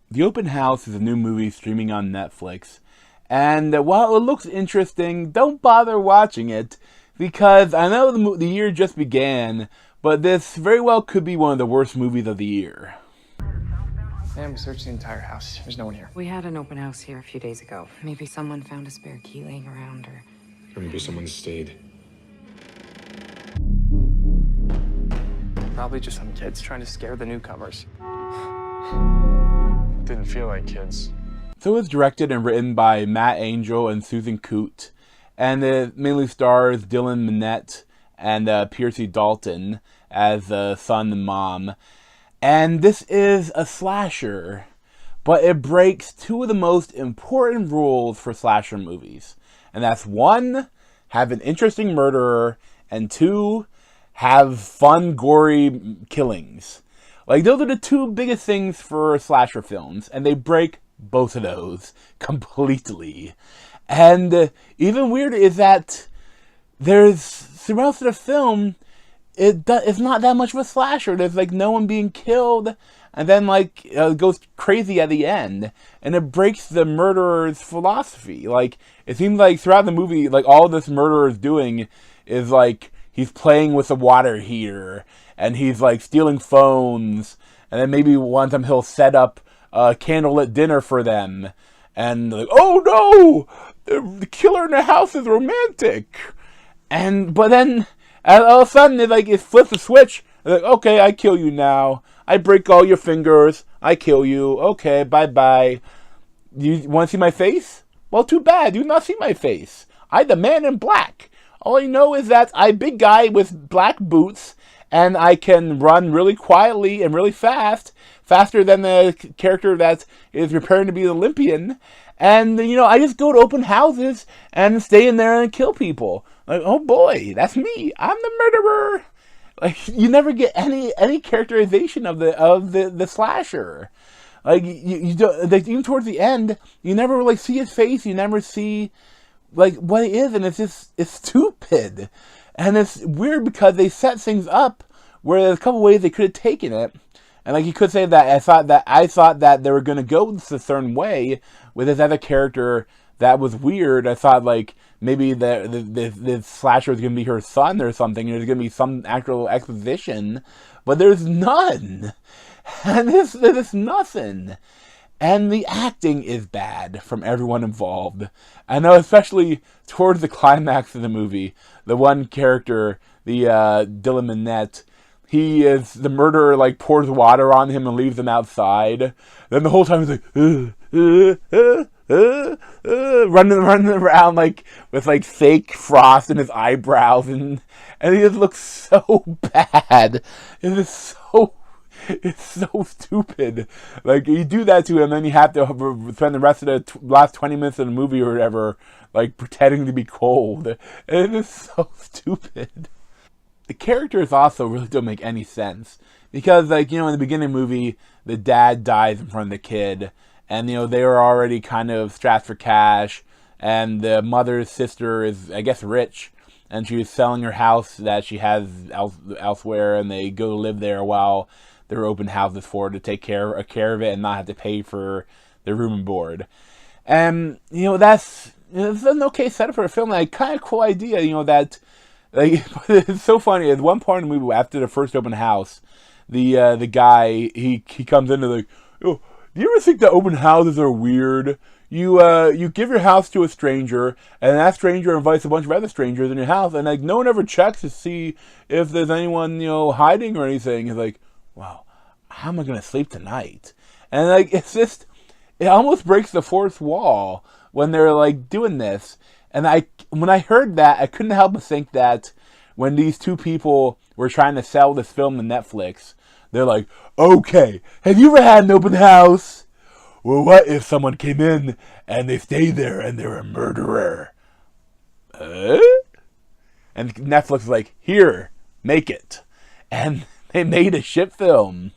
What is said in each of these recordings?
The Open House is a new movie streaming on Netflix. And while it looks interesting, don't bother watching it because I know the year just began, but this very well could be one of the worst movies of the year. Man, we searched the entire house. There's no one here. We had an open house here a few days ago. Maybe someone found a spare key laying around, or maybe someone stayed. Probably just some kids trying to scare the newcomers. Didn't feel like kids. So it was directed and written by Matt Angel and Susan Coote, and it mainly stars Dylan Minnette and Piercy Dalton as son and mom. And this is a slasher, but it breaks two of the most important rules for slasher movies. And that's one, have an interesting murderer, and two, have fun, gory killings. Like, those are the two biggest things for slasher films, and they break both of those completely. And even weirder is that throughout the film, it's not that much of a slasher. There's like no one being killed, and then it goes crazy at the end, and it breaks the murderer's philosophy. Like, it seems like throughout the movie, like all this murderer is doing is like he's playing with a water heater, and he's like stealing phones, and then maybe one time he'll set up a candlelit dinner for them, and like, oh no, the killer in the house is romantic, but then all of a sudden it flips a switch. Like, okay, I kill you now. I break all your fingers. I kill you. Okay, bye. You want to see my face? Well, too bad. You do not see my face. I'm the man in black. All I know is that I'm a big guy with black boots, and I can run really quietly and really fast, faster than the character that is preparing to be an Olympian. And, I just go to open houses and stay in there and kill people. Like, oh boy, that's me. I'm the murderer. Like, you never get any characterization of the slasher. Like, you don't, like, even towards the end, you never really see his face. You never see like what it is, and it's stupid. And it's weird because they set things up where there's a couple ways they could have taken it. And like you could say that I thought that they were going to go this a certain way with this other character that was weird. I thought like maybe the slasher was going to be her son or something. There's going to be some actual exposition, but there's none. And there's nothing. And the acting is bad from everyone involved. I know, especially towards the climax of the movie, the one character, the Dylan Minnette, the murderer, like, pours water on him and leaves him outside. Then the whole time he's like, running around, like, with, like, fake frost in his eyebrows, and he just looks so bad. It's so stupid. Like, you do that to him, then you have to spend the rest of the last 20 minutes of the movie or whatever, like, pretending to be cold. And it is so stupid. The characters also really don't make any sense. Because, like, in the beginning of the movie, the dad dies in front of the kid, and, they were already kind of strapped for cash, and the mother's sister is, I guess, rich, and she's selling her house that she has elsewhere, and they go live there while their open houses for to take care of it and not have to pay for their room and board. And, that's an okay setup for a film. Like, kind of cool idea, that, like, it's so funny. At one part in the movie, after the first open house, the guy, he comes in and like, oh, do you ever think that open houses are weird? You give your house to a stranger, and that stranger invites a bunch of other strangers in your house, and like no one ever checks to see if there's anyone, hiding or anything. It's like, wow, how am I going to sleep tonight? And like, it almost breaks the fourth wall when they're like doing this. And when I heard that, I couldn't help but think that when these two people were trying to sell this film to Netflix, they're like, okay, have you ever had an open house? Well, what if someone came in and they stayed there and they're a murderer? And Netflix is like, here, make it. And they made a shit film.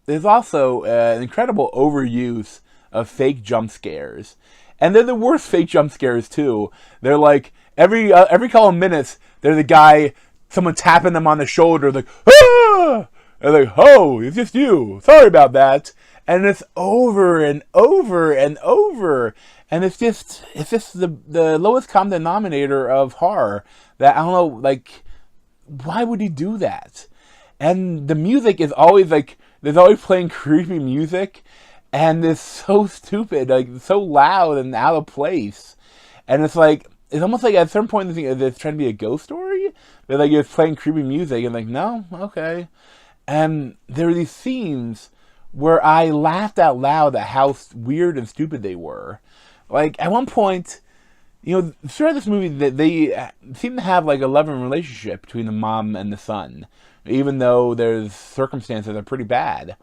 There's also an incredible overuse of fake jump scares. And they're the worst fake jump scares, too. They're like, every couple of minutes, they're the guy, someone tapping them on the shoulder, like, ah! And like, oh, it's just you. Sorry about that. and it's over and over and over, and it's just the lowest common denominator of horror. That I don't know, like, why would he do that? And the music is always like, there's always playing creepy music, and it's so stupid, like so loud and out of place. And it's like, it's almost like at a certain point it's trying to be a ghost story. They're like, it's playing creepy music, and like, no, okay. And there are these scenes where I laughed out loud at how weird and stupid they were. Like, at one point, you know, throughout this movie, they seem to have like a loving relationship between the mom and the son, even though there's circumstances that are pretty bad.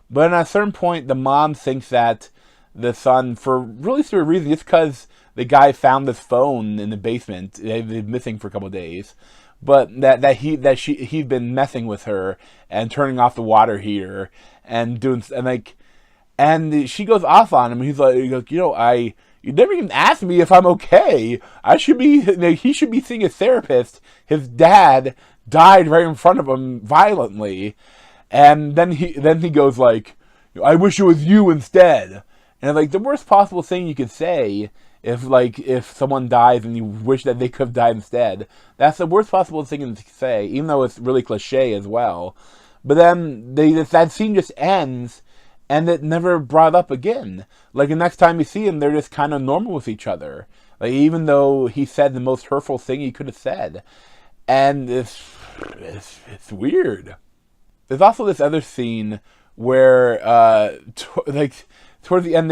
But at a certain point, the mom thinks that the son, for really stupid reason, just because the guy found this phone in the basement, they've been missing for a couple of days, but he'd been messing with her and turning off the water heater and doing, and she goes off on him. He's like, you know, you never even asked me if I'm okay. He should be seeing a therapist. His dad died right in front of him violently. And then he goes like, I wish it was you instead. And like, the worst possible thing you could say if someone dies and you wish that they could have died instead. That's the worst possible thing to say, even though it's really cliche as well. But then that scene just ends, and it never brought up again. Like, the next time you see him, they're just kind of normal with each other. Like, even though he said the most hurtful thing he could have said. And it's weird. There's also this other scene where, towards the end,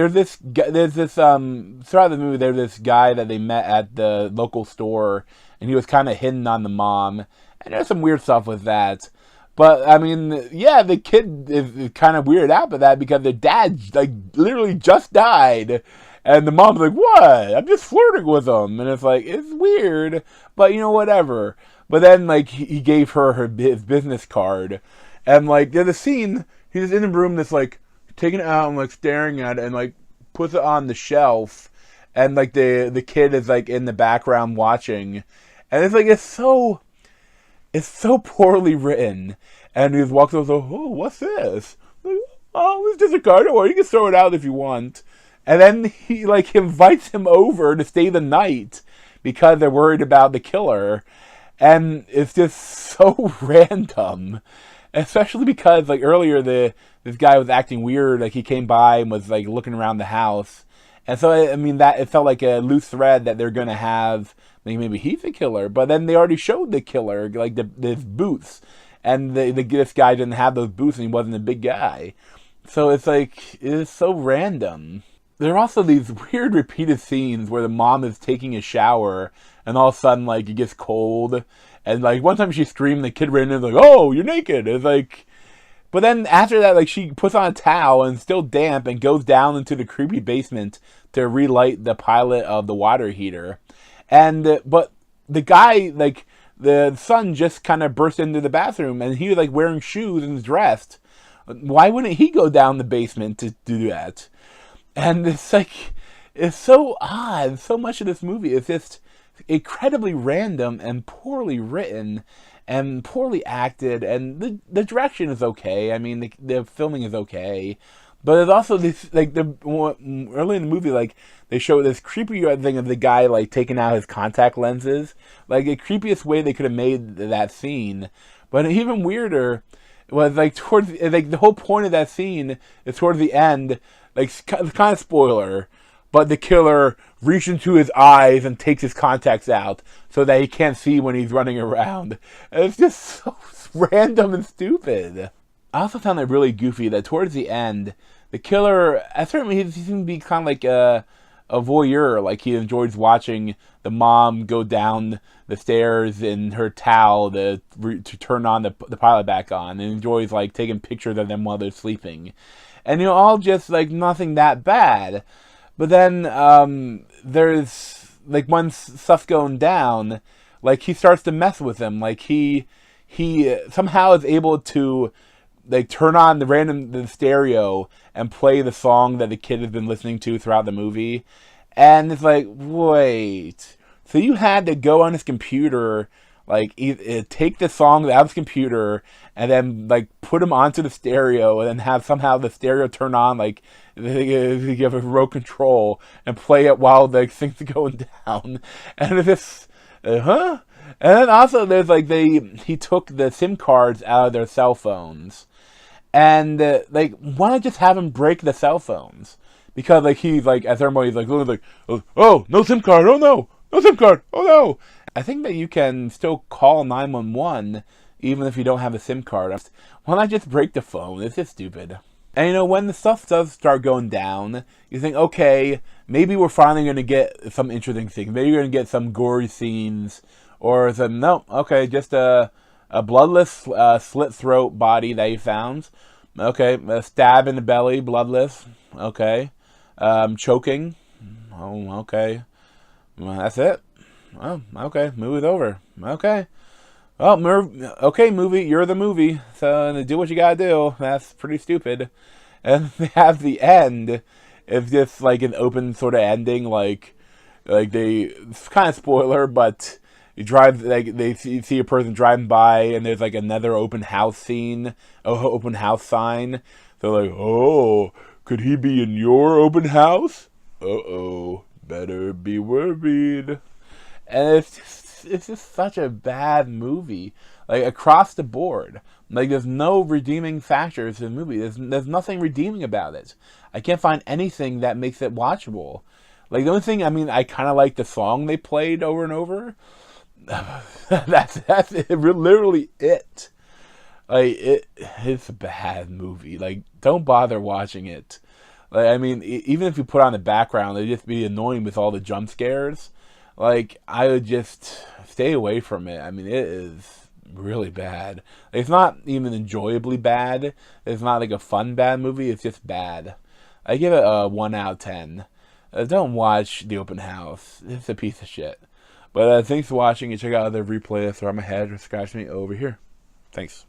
throughout the movie, there's this guy that they met at the local store, and he was kind of hitting on the mom. And there's some weird stuff with that. But, I mean, yeah, the kid is kind of weirded out by that because the dad, like, literally just died. And the mom's like, what? I'm just flirting with him. And it's like, it's weird, but, you know, whatever. But then, like, he gave her his business card. And, like, there's a scene, he's in a room that's, like, taking it out and, like, staring at it and, like, puts it on the shelf. And, like, the kid is, like, in the background watching. And it's, like, it's so poorly written. And he just walks over, oh, what's this? Like, oh, it's just a card, or you can throw it out if you want. And then he, like, invites him over to stay the night because they're worried about the killer. And it's just so random. Especially because, like, earlier this guy was acting weird. Like, he came by and was, like, looking around the house. And so, I mean, that it felt like a loose thread that they're going to have, like, maybe he's the killer. But then they already showed the killer, like, his boots. And this guy didn't have those boots and he wasn't a big guy. So it's like, it is so random. There are also these weird repeated scenes where the mom is taking a shower and all of a sudden, like, it gets cold. And, like, one time she screamed, the kid ran in and was like, oh, you're naked. It's like, but then after that, like, she puts on a towel and it's still damp and goes down into the creepy basement to relight the pilot of the water heater. And, but the guy, like, the son just kind of burst into the bathroom and he was, like, wearing shoes and dressed. Why wouldn't he go down the basement to do that? And it's like, it's so odd. So much of this movie is just incredibly random and poorly written and poorly acted. And the direction is okay. I mean, the filming is okay. But there's also this, like, early in the movie, like, they show this creepy thing of the guy, like, taking out his contact lenses. Like, the creepiest way they could have made that scene. But even weirder was, like, the whole point of that scene is towards the end, like, kind of spoiler, but the killer reaches into his eyes and takes his contacts out so that he can't see when he's running around. And it's just so random and stupid. I also found it really goofy that towards the end, the killer, certainly he seemed to be kind of like a voyeur. Like, he enjoys watching the mom go down the stairs in her towel to turn on the pilot back on, and enjoys, like, taking pictures of them while they're sleeping. And, you know, all just, like, nothing that bad. But then there's, like, when stuff's going down, like, he starts to mess with them. Like, he somehow is able to, like, turn on the stereo and play the song that the kid has been listening to throughout the movie. And it's like, wait. So you had to go on his computer Like, take the songs out of the computer and then, like, put them onto the stereo and then have somehow the stereo turn on, like, you have a remote control and play it while the things are going down. And it's just, huh? And then also there's, like, he took the SIM cards out of their cell phones. And, like, why not just have him break the cell phones? Because, like, he's, like, at ceremony, he's, like, literally like, oh, no SIM card, oh no, no SIM card, oh no. I think that you can still call 911 even if you don't have a SIM card. Why not just break the phone? It's just stupid. And, you know, when the stuff does start going down, you think, okay, maybe we're finally going to get some interesting things. Maybe you're going to get some gory scenes. Or some, no, okay, just a bloodless slit throat body that he found. Okay, a stab in the belly, bloodless. Okay. Choking. Oh, okay. Well, that's it. Oh, okay. Movie's over. Okay. Well, okay, movie. You're the movie. So do what you gotta do. That's pretty stupid. And they have the end. It's just like an open sort of ending. Like they. It's kind of spoiler, but you drive. Like they see a person driving by, and there's like another open house scene. Open house sign. So like, oh, could he be in your open house? Uh-oh. Better be worried. And it's just such a bad movie, like across the board. Like there's no redeeming factors in the movie. There's nothing redeeming about it. I can't find anything that makes it watchable. Like the only thing, I mean, I kind of like the song they played over and over. that's it, literally it. Like it's a bad movie. Like don't bother watching it. Like I mean, even if you put on the background, it'd just be annoying with all the jump scares. Like, I would just stay away from it. I mean, it is really bad. Like, it's not even enjoyably bad. It's not like a fun bad movie. It's just bad. I give it a 1 out of 10. Don't watch The Open House. It's a piece of shit. But thanks for watching and check out other replays or on my head or scratch me over here. Thanks.